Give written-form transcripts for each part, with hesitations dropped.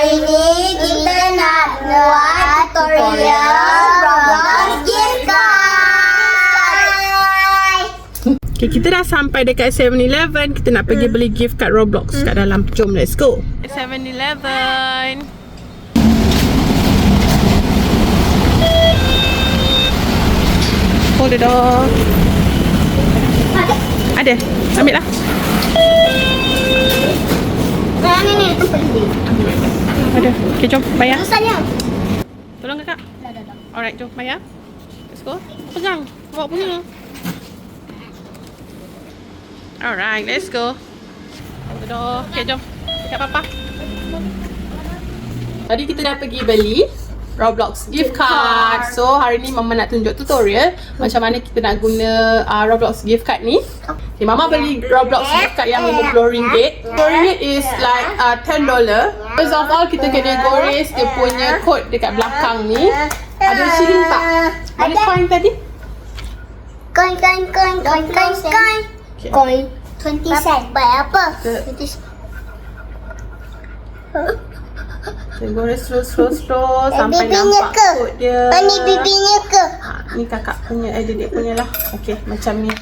Hari ni kita nak buat tutorial Roblox gift card. Okay, kita dah sampai dekat 7-Eleven. Kita nak pergi beli gift card Roblox kat dalam. Jom, let's go. 7-Eleven. Hold the door. Ada. Ambil lah. Ni. Ada. Okay, jom. Bayar. Susahnya. Tolong kakak. Dah. Alright, jom. Bayar. Let's go. Pegang. Bawa punya. Alright, let's go. Hold the door. Okay, jom. Dekat papa. Tadi kita dah pergi beli Roblox gift card. So hari ni Mama nak tunjuk tutorial macam mana kita nak guna Roblox gift card ni. Okay, Mama beli Roblox gift card yang RM50. RM50 is like $10. First of all, kita kena gores dia punya code dekat belakang ni. Ada shilling tak? Ada coin tadi? Coin. Okay. Coin 20 sen. Bayar apa? Kita gores slow sampai bibinya nampak ke? kod dia. Ni bibinya ke? Ni kakak punya, adik punya lah. Okay, macam ni.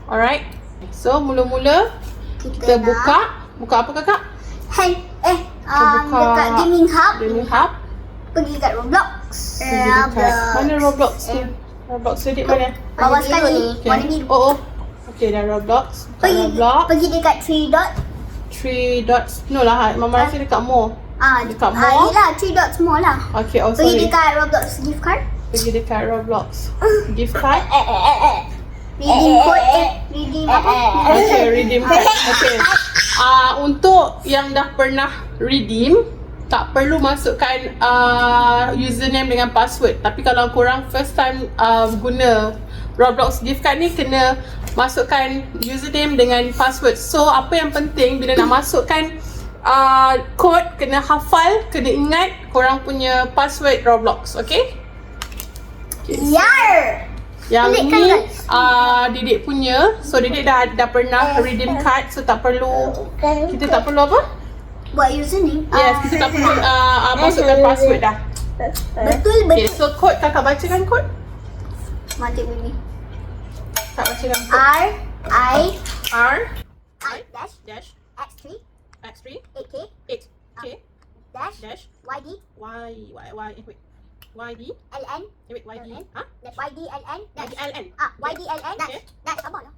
Alright. So, mula-mula kita buka. Buka apa kakak? Dekat gaming hub. Gaming hub. Pergi kat Roblox. Pergi dekat. Mana Roblox ni? Roblox edit mana? Bawah sekali. Okay. Warna biru. Oh. Okay, dah Roblox. Roblox. Pergi dekat 3 dot. 3 dots. No lah, Mama rasa dekat more. Dekat more. Yelah, 3 dots more lah. Okay, oh Pergi sorry. dekat Roblox gift card. Pergi dekat Roblox gift card. Redeem code. Redeem apa? Okay, redeem card. Okay. Untuk yang dah pernah redeem, tak perlu masukkan username dengan password. Tapi kalau korang first time guna Roblox gift card ni, kena masukkan username dengan password. So apa yang penting bila nak masukkan kod, kena hafal, kena ingat korang punya password Roblox. Okay? Yar! Yang Didik ni kan, Didik punya. So Didik dah pernah redeem card. So tak perlu, kita tak perlu apa? Buat username. Yes, kita tak perlu masukkan password dah. Betul. Okay, so kod kakak bacakan kod. Mati baby. Tak bacakan kod. R I dash dash X3 X3 8K 8K dash dash YD YD LN wait YD YD LN dash YDLN YD LN dash Okay. dash apa lah?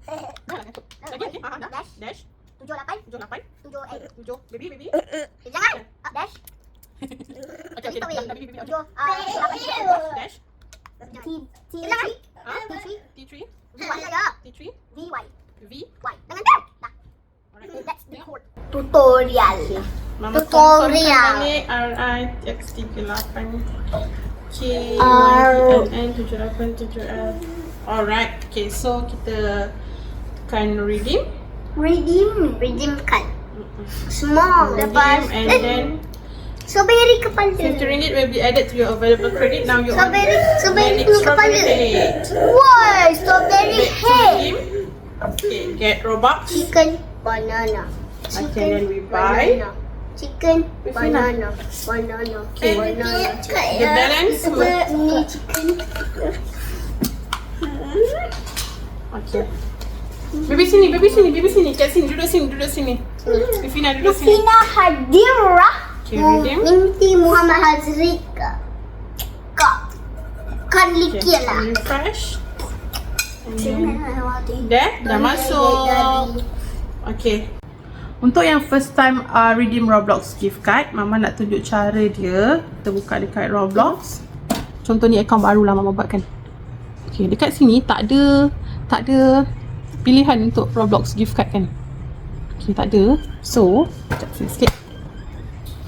dah lah kod lagi Dash. dash 78 78 7 7 baby jangan dash okay dah baby 7 dash T3 T3 Y saja T3 VY V dengan dah alright that's the code tutorial. Mama Tutorial. balik RIX38 R KYNN7870. Alright, okay, so kita tekan redeem card small lepas and then strawberry kepala. RM50 will be added to your available credit. Now you Strawberry Manic punya strawberry kepala. head. Why strawberry Back to head? redeem. Okay, get Robux. Chicken banana. Okay, then we buy. Chicken With banana. Okay. Banana. The balance will- Ini chicken. Okay. Baby sini. Kat sini, duduk sini. Rufina duduk sini. Rufina Hadira. Okay, redeem. Binti Muhammad Hazrika. Kan likir lah. Refresh. And then, dah masuk. Okay. Untuk yang first time redeem Roblox gift card, Mama nak tunjuk cara dia. Kita buka dekat Roblox. Contoh ni akaun baru lah Mama buatkan. Okay, dekat sini tak ada pilihan untuk Roblox gift card kan. Okay, tak ada. So, sekejap sikit.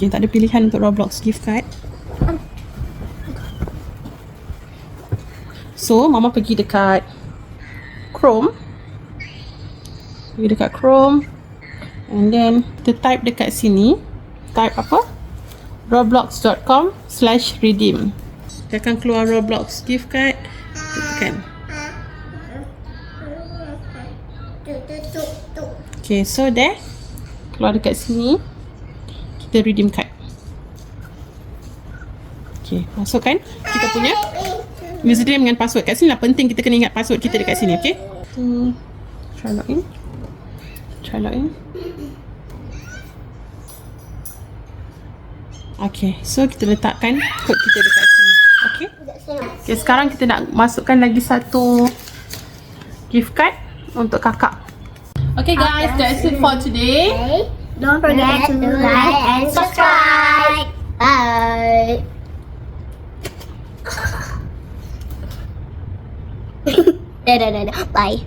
Okay, tak ada pilihan untuk Roblox gift card. So, Mama pergi dekat Chrome. And then kita type dekat sini. Type apa? roblox.com/redeem. Dia akan keluar Roblox gift card. Kita tekan. Okay, so there. Keluar dekat sini. Kita redeem card. Okay, masukkan kita punya username dengan password. Kat sini lah penting kita kena ingat password kita dekat sini, okay? Try login. Try login. Okay, so kita letakkan kod kita dekat sini. Okay? Okay, sekarang kita nak masukkan lagi satu gift card untuk kakak. Okay guys, that's it for today. Don't forget to like and subscribe. Bye. Bye.